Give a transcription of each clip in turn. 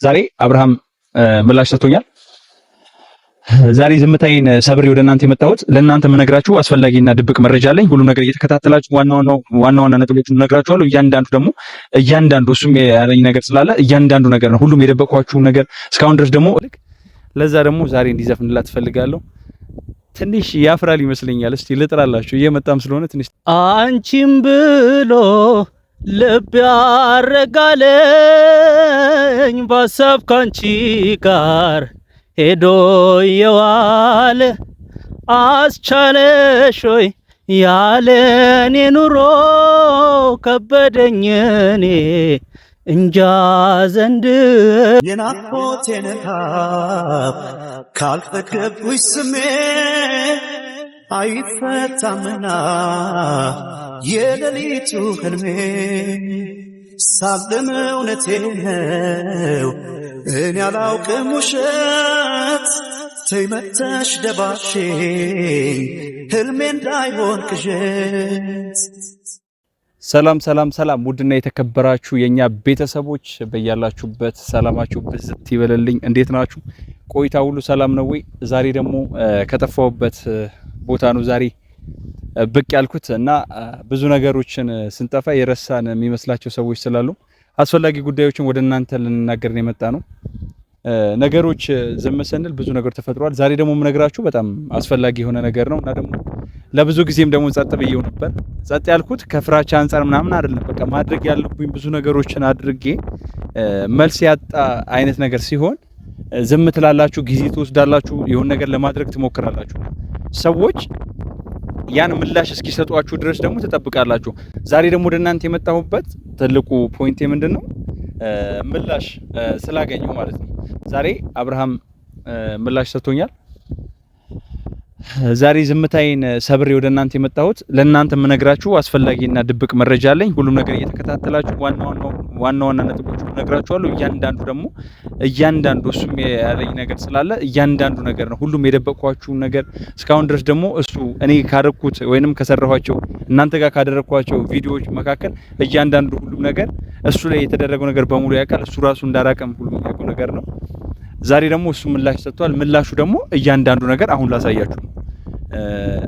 ዛሬ አብርሃም ምላሽ ሰጥቶኛል። ዛሬ ዝምታዬን ሰብሬ ወደ እናንተ የመጣሁት ለእናንተ የምነግራችሁ አስፈላጊና ድብቅ መረጃ አለኝ። ሁሉ ነገር እየተከታተላችሁ ዋና ነጥቦችን እነግራችኋለሁ። እያንዳንዱ እሱም ያለኝ ነገር ስላለ እያንዳንዱ ነገር ነው። ሁሉም የደበቅኳችሁ ነገር እስካሁን ድረስ ደግሞ ለዛ ደግሞ ዛሬ እንዲዘፍንላት ፈልጋለሁ። ትንሽ ያፍራል ይመስለኛል። እስቲ ልጥራላችሁ እየመጣም ስለሆነ ትንሽ አንቺም ብሎ ልብ ያረጋለኝ በሀሳብ ካንቺ ጋር ሄዶ የዋለ አስቻለሾይ ያለኔ ኑሮ ከበደኝ እኔ እንጃ ዘንድ የናፍቆቴን ካብ ካልጠገብኩሽ ስሜ አይፈታምና የሌሊቱ ህልሜ ሳልም እውነቴን ነው እኔ አላውቅም ውሸት ተይመተሽ ደባሽኝ ህልሜ እንዳይሆን ቅዠት። ሰላም ውድና የተከበራችሁ የኛ ቤተሰቦች በያላችሁበት ሰላማችሁ ብዝት ይበልልኝ። እንዴት ናችሁ? ቆይታ ሁሉ ሰላም ነው ወይ? ዛሬ ደግሞ ከጠፋውበት ቦታ ነው ዛሬ ብቅ ያልኩት እና ብዙ ነገሮችን ስንጠፋ የረሳን የሚመስላቸው ሰዎች ስላሉ አስፈላጊ ጉዳዮችን ወደ እናንተ ልንናገር ነው የመጣ ነው። ነገሮች ዝም ስንል ብዙ ነገር ተፈጥሯል። ዛሬ ደግሞ የምነግራችሁ በጣም አስፈላጊ የሆነ ነገር ነው እና ደግሞ ለብዙ ጊዜም ደግሞ ጸጥ ብዬው ነበር። ጸጥ ያልኩት ከፍራቻ አንፃር ምናምን አይደለም። በቃ ማድረግ ያለብኝ ብዙ ነገሮችን አድርጌ መልስ ያጣ አይነት ነገር ሲሆን ዝም ትላላችሁ፣ ጊዜ ትወስዳላችሁ፣ የሆነ ነገር ለማድረግ ትሞክራላችሁ። ሰዎች ያን ምላሽ እስኪሰጧችሁ ድረስ ደግሞ ትጠብቃላችሁ። ዛሬ ደግሞ ወደ እናንተ የመጣሁበት ትልቁ ፖይንቴ ምንድነው? ምላሽ ስላገኘው ማለት ነው። ዛሬ አብርሃም ምላሽ ሰጥቶኛል። ዛሬ ዝምታዬን ሰብሬ ወደ እናንተ የመጣሁት ለእናንተ የምነግራችሁ አስፈላጊና ድብቅ መረጃ አለኝ። ሁሉም ነገር እየተከታተላችሁ ዋና ነጥቦችን እነግራችኋለሁ። እያንዳንዱ እሱም ያለኝ ነገር ስላለ እያንዳንዱ ነገር ነው። ሁሉም የደበቅኳችሁ ነገር እስካሁን ድረስ ደግሞ እሱ እኔ ካደረኩት ወይንም ከሰራኋቸው እናንተ ጋር ካደረኳቸው ቪዲዮዎች መካከል እያንዳንዱ ሁሉም ነገር እሱ ላይ የተደረገው ነገር በሙሉ ያውቃል። እሱ ራሱ እንዳራቀም ሁሉም ያውቀው ነገር ነው። ዛሬ ደግሞ እሱ ምላሽ ሰጥቷል። ምላሹ ደግሞ እያንዳንዱ ነገር አሁን ላሳያችሁ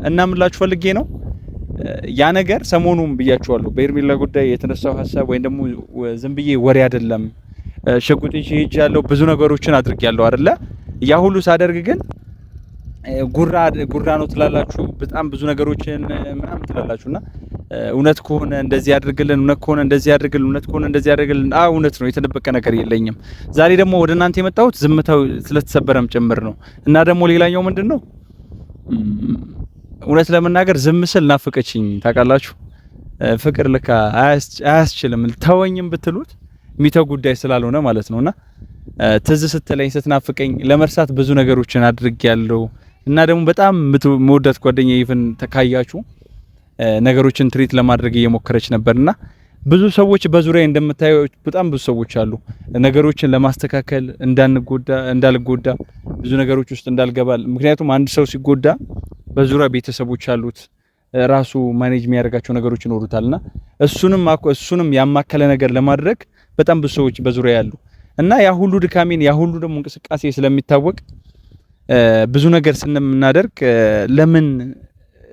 እና ምላችሁ ፈልጌ ነው። ያ ነገር ሰሞኑን ብያችኋለሁ፣ በሄርሜላ ጉዳይ የተነሳው ሀሳብ ወይም ደግሞ ዝም ብዬ ወሬ አይደለም። ሽጉጥ ይዤ ሄጃለሁ፣ ብዙ ነገሮችን አድርጌያለሁ አይደለ? ያ ሁሉ ሳደርግ ግን ጉራ ነው ትላላችሁ፣ በጣም ብዙ ነገሮችን ምናምን ትላላችሁና እውነት ከሆነ እንደዚህ ያድርግልን፣ እውነት ከሆነ እንደዚህ ያድርግልን፣ እውነት ከሆነ እንደዚህ ያድርግልን። እውነት ነው፣ የተደበቀ ነገር የለኝም። ዛሬ ደግሞ ወደ እናንተ የመጣሁት ዝምታው ስለተሰበረም ጭምር ነው እና ደግሞ ሌላኛው ምንድነው እውነት ለመናገር ዝም ስል ናፍቀችኝ። ታውቃላችሁ፣ ፍቅር ልካ አያስችልም። ተወኝም ብትሉት የሚተው ጉዳይ ስላልሆነ ማለት ነውና ትዝ ስትለኝ ስትናፍቀኝ ለመርሳት ብዙ ነገሮችን አድርጌያለሁ እና ደግሞ በጣም መወዳት ጓደኛዬ ይፈን ተካያችሁ ነገሮችን ትሪት ለማድረግ እየሞከረች ነበርና ብዙ ሰዎች በዙሪያ እንደምታዩ በጣም ብዙ ሰዎች አሉ። ነገሮችን ለማስተካከል እንዳልጎዳ ብዙ ነገሮች ውስጥ እንዳልገባል። ምክንያቱም አንድ ሰው ሲጎዳ በዙሪያ ቤተሰቦች አሉት፣ ራሱ ማኔጅ የሚያደርጋቸው ነገሮች ይኖሩታልና እሱንም ያማከለ ነገር ለማድረግ በጣም ብዙ ሰዎች በዙሪያ ያሉ እና ያ ሁሉ ድካሜን ያ ሁሉ ደግሞ እንቅስቃሴ ስለሚታወቅ ብዙ ነገር ስንምናደርግ ለምን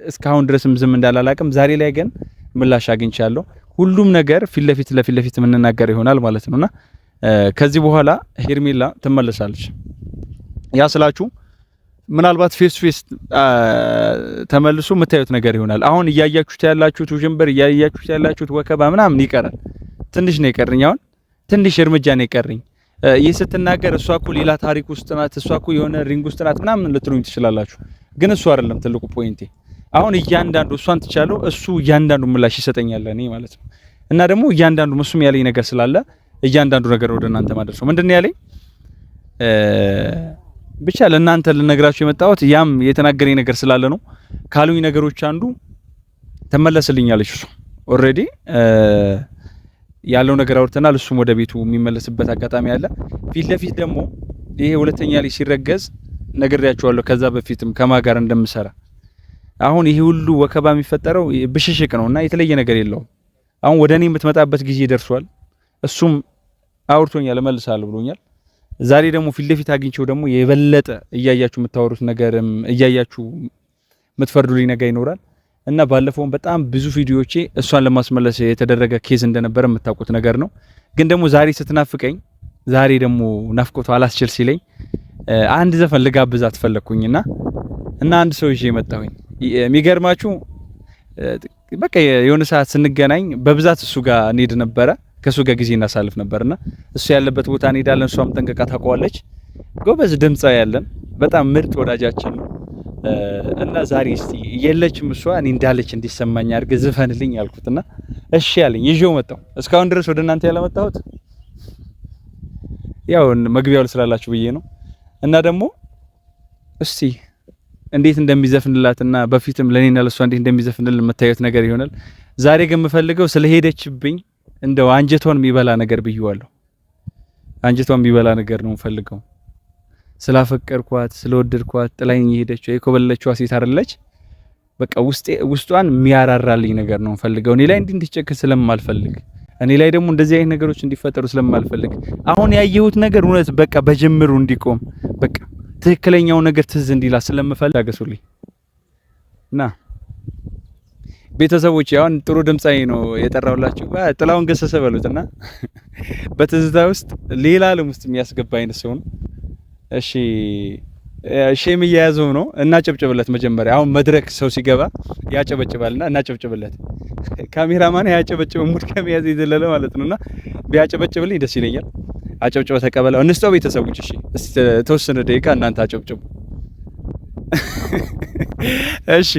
እስካሁን ድረስም ዝም እንዳላላቅም ዛሬ ላይ ግን ምላሽ አግኝቻለሁ። ሁሉም ነገር ፊት ለፊት የምንናገር ይሆናል ማለት ነውና ከዚህ በኋላ ሄርሜላ ትመለሳለች። ያ ስላችሁ ምናልባት ፌስ ቱ ፌስ ተመልሶ የምታዩት ነገር ይሆናል። አሁን እያያችሁት ያላችሁት ውዥንበር፣ እያያችሁት ያላችሁት ወከባ ምናምን ይቀራል። ትንሽ ነው የቀረኝ፣ አሁን ትንሽ እርምጃ ነው የቀረኝ። ይህ ስትናገር እሷ እኮ ሌላ ታሪክ ውስጥ ናት፣ እሷ እኮ የሆነ ሪንግ ውስጥ ናት ምናምን ልትሉኝ ትችላላችሁ። ግን እሱ አይደለም ትልቁ ፖይንቴ። አሁን እያንዳንዱ እሷን ትቻለው እሱ እያንዳንዱ ምላሽ ይሰጠኛል እኔ ማለት ነው። እና ደግሞ እያንዳንዱ እሱም ያለኝ ነገር ስላለ እያንዳንዱ ነገር ወደ እናንተ ማድረስ ነው። ምንድነው ያለኝ ብቻ ለእናንተ ልነግራችሁ የመጣሁት ያም የተናገረኝ ነገር ስላለ ነው። ካሉኝ ነገሮች አንዱ ተመለስልኛለች። እሱ ኦሬዲ ያለው ነገር አውርተናል። እሱም ወደ ቤቱ የሚመለስበት አጋጣሚ አለ። ፊት ለፊት ደግሞ ይሄ ሁለተኛ ላይ ሲረገዝ ነግሬያችኋለሁ፣ ከዛ በፊትም ከማን ጋር እንደምሰራ። አሁን ይሄ ሁሉ ወከባ የሚፈጠረው ብሽሽቅ ነውና የተለየ ነገር የለውም። አሁን ወደ እኔ የምትመጣበት ጊዜ ደርሷል። እሱም አውርቶኛል፣ እመልሳለሁ ብሎኛል። ዛሬ ደግሞ ፊት ለፊት አግኝቼው ደግሞ የበለጠ እያያችሁ የምታወሩት ነገርም እያያችሁ የምትፈርዱልኝ ነገር ይኖራል እና ባለፈውም በጣም ብዙ ቪዲዮዎቼ እሷን ለማስመለስ የተደረገ ኬዝ እንደነበረ የምታውቁት ነገር ነው። ግን ደግሞ ዛሬ ስትናፍቀኝ ዛሬ ደግሞ ናፍቆቷ አላስችል ሲለኝ አንድ ዘፈን ልጋብዛት ፈለኩኝና አንድ ሰው ይዤ መጣሁኝ። የሚገርማችሁ በቃ የሆነ ሰዓት ስንገናኝ በብዛት እሱ ጋር እንሄድ ነበረ፣ ከሱ ጋር ጊዜ እናሳልፍ ነበርና እሱ ያለበት ቦታ እንሄዳለን። እሷም ጠንቀቃ ታውቀዋለች። ጎበዝ ድምጻ ያለን በጣም ምርጥ ወዳጃችን ነው እና ዛሬ እስቲ የለችም እሷ እኔ እንዳለች እንዲሰማኝ አድርገህ ዝፈንልኝ አልኩትና እሺ ያለኝ ይዤው መጣሁ። እስካሁን ድረስ ወደ እናንተ ያለመጣሁት ያው መግቢያው ስላላችሁ ብዬ ነው እና ደግሞ እስቲ እንዴት እንደሚዘፍንላትና በፊትም ለኔና ለሷ እንዴት እንደሚዘፍንልን መታየት ነገር ይሆናል። ዛሬ ግን የምፈልገው ስለሄደችብኝ እንደው አንጀቷን የሚበላ ነገር ብዬዋለሁ። አንጀቷን የሚበላ ነገር ነው የምፈልገው። ስላፈቀርኳት ስለወደድኳት ጥላኝ የሄደችው የኮበለለችዋ ሴት አይደለች። በቃ ውስጧን የሚያራራልኝ ነገር ነው የምፈልገው። እኔ ላይ እንድትጨክን ስለማልፈልግ፣ እኔ ላይ ደግሞ እንደዚህ አይነት ነገሮች እንዲፈጠሩ ስለማልፈልግ፣ አሁን ያየሁት ነገር እውነት በቃ በጅምሩ እንዲቆም በቃ ትክክለኛው ነገር ትዝ እንዲላ ስለምፈልግ ታገሱልኝ እና ቤተሰቦች አሁን ጥሩ ድምጻዬ ነው የጠራውላችሁ። ጥላውን ገሰሰ በሉትና በትዝታ ውስጥ ሌላ ዓለም ውስጥ የሚያስገባ አይነት ሰው ነው። እሺ ሼም እየያዘው ነው። እናጨብጭብለት መጀመሪያ። አሁን መድረክ ሰው ሲገባ ያጨበጭባልና እናጨብጭብለት። ካሜራማን ያጨበጭብ ሙድ ከመያዝ የዘለለ ማለት ነውና ቢያጨበጭብልኝ ደስ ይለኛል። አጨብጭበ ተቀበለው እንስጠው ቤተሰቦች። እሺ እስቲ ተወሰነ ደቂቃ እናንተ አጨብጭቡ። እሺ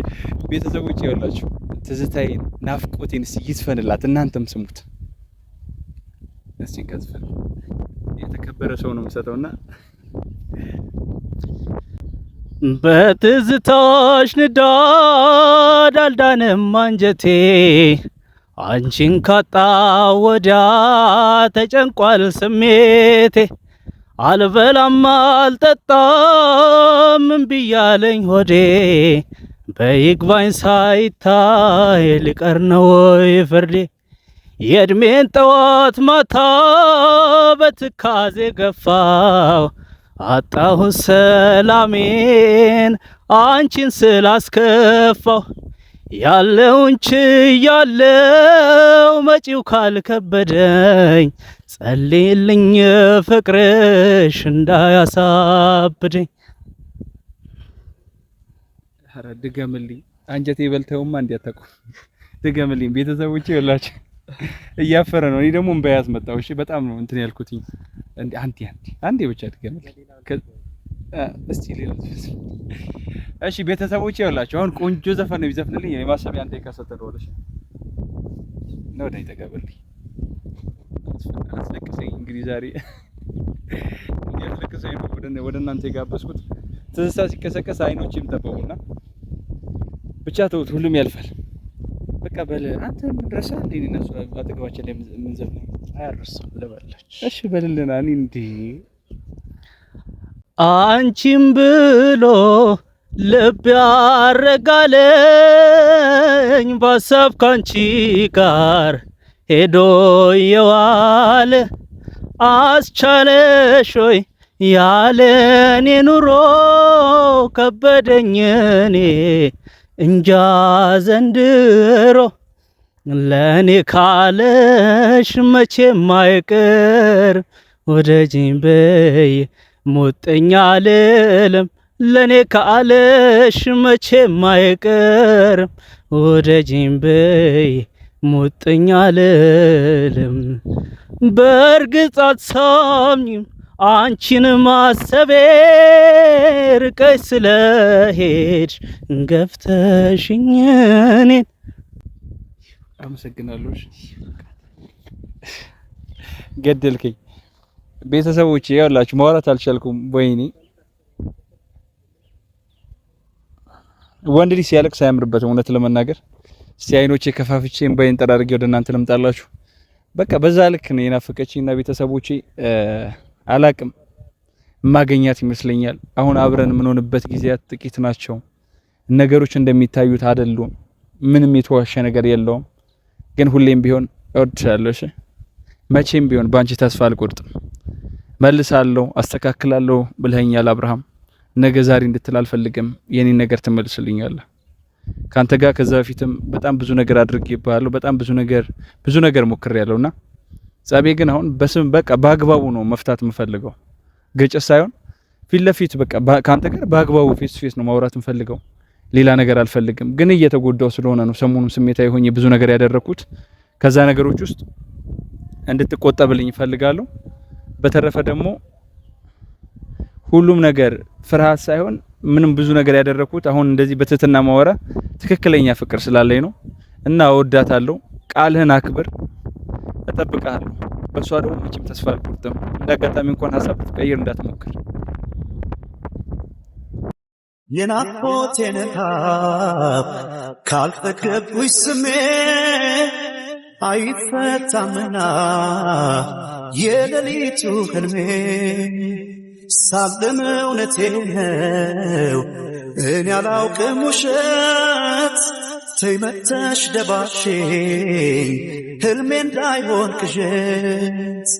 ቤተሰቦች ይኸውላችሁ ትዝታዬን ናፍቆቴን እስቲ ይዝፈንላት፣ እናንተም ስሙት እስቲ። ከዝፈን የተከበረ ሰው ነው የምሰጠውና በትዝታሽ ንዳድ አልዳንም አንጀቴ አንቺን ካጣ ወዲያ ተጨንቋል ስሜቴ። አልበላም አልጠጣም እምቢ ያለኝ ሆዴ በይግባኝ ሳይታይ ሊቀር ነው ወይ ፍርዴ። የእድሜን ጠዋት ማታ በትካዜ ገፋው አጣሁ ሰላሜን አንቺን ስላስከፋው። ያለውን ችያለው መጪው ካልከበደኝ ጸልይልኝ ፍቅርሽ እንዳያሳብደኝ። ኧረ ድገምልኝ አንጀቴ በልተውማ እንዲያተቁ ድገምልኝ ቤተሰቦቼ ይላችሁ እያፈረ ነው። እኔ ደግሞ እንበያዝ መጣው። እሺ በጣም ነው እንትን ያልኩትኝ። አንዴ ብቻ ድገምልኝ እስቲ ሌላ። እሺ ቤተሰቦቼ ይላችሁ አሁን ቆንጆ ዘፈን ነው ይዘፍንልኝ። የማሰቢያ አንዴ ካሰተደውልሽ ነው ዳይ ተቀበልኝ። አስለቅሰኝ እንግዲህ ዛሬ ያስለቅሰኝ ነው ወደ እናንተ የጋበዝኩት። ትዝታ ሲከሰከስ አይኖችም ጠበቡና ብቻ ተውት፣ ሁሉም ያልፋል። በቃ በል አንተ ምን ረሳ እንዴ? እነሱ አጠገባችን ላይ ምን ዘፍነው አያረሳም ለበላች። እሺ በልልና እኔ እንዴ አንቺም ብሎ ልብ ያረጋለኝ ባሳብ ካንቺ ጋር ሄዶ የዋለ አስቻለሽ ሆይ ያለኔ ኑሮ ከበደኝ እኔ እንጃ ዘንድሮ። ለኔ ካለሽ መቼም አይቀር ወደጂኝ በይ ሙጥኛ ልልም። ለኔ ካለሽ መቼም አይቀር ወደጂኝ በይ ሙጥኛ ልልም። በእርግጥ አትሳምኝም አንቺን ማሰቤ ርቀሽ ስለሄድሽ ገፍተሽኝ እኔን። አመሰግናለሁ። ገደልከኝ። ቤተሰቦቼ ያላችሁ ማውራት አልቻልኩም። ወይኔ ወንድ ልጅ ሲያለቅስ አያምርበትም። እውነት ለመናገር እስቲ አይኖቼ ከፋፍቼ እምባዬን ጠራርጌ ወደ እናንተ ልምጣላችሁ። በቃ በዛ ልክ ነው የናፈቀችኝና ቤተሰቦቼ አላቅም ማገኛት ይመስለኛል። አሁን አብረን የምንሆንበት ጊዜያት ጥቂት ናቸው። ነገሮች እንደሚታዩት አይደሉም። ምንም የተዋሸ ነገር የለውም። ግን ሁሌም ቢሆን እወድሻለሁ። እሺ መቼም ቢሆን ባንቺ ተስፋ አልቆርጥም። መልሳለሁ አስተካክላለሁ ብለኸኛል አብርሃም ነገ ዛሬ እንድትል አልፈልግም የኔን ነገር ትመልስልኛለህ ካንተ ጋር ከዛ በፊትም በጣም ብዙ ነገር አድርጌብሃለሁ በጣም ብዙ ነገር ሞክሬያለሁና ጻቤ ግን አሁን በስም በቃ በአግባቡ ነው መፍታት የምፈልገው ግጭት ሳይሆን ፊት ለፊት በቃ ካንተ ጋር በአግባቡ ፌስ ቱ ፌስ ነው ማውራት የምፈልገው ሌላ ነገር አልፈልግም ግን እየተጎዳው ስለሆነ ነው ሰሞኑን ስሜታዊ ሆኜ ብዙ ነገር ያደረኩት ከዛ ነገሮች ውስጥ እንድትቆጠብልኝ እፈልጋለሁ በተረፈ ደግሞ ሁሉም ነገር ፍርሃት ሳይሆን ምንም ብዙ ነገር ያደረኩት አሁን እንደዚህ በትህትና ማወራ ትክክለኛ ፍቅር ስላለኝ ነው እና እወዳታለሁ ቃልህን አክብር እጠብቅሃለሁ በሷ ደግሞ መቼም ተስፋ አልቆርጥም እንዳጋጣሚ እንኳን ሐሳብ ትቀይር እንዳትሞክር የናፍቆቴን ካብ ካልጠገብኩሽ ስሜ አይፈታምና የሌሊቱ ህልሜ ሳልም እውነቴን ነው እኔ አላውቅም ውሸት ተይመተሽ ደባሽኝ ህልሜ እንዳይሆን ቅዠት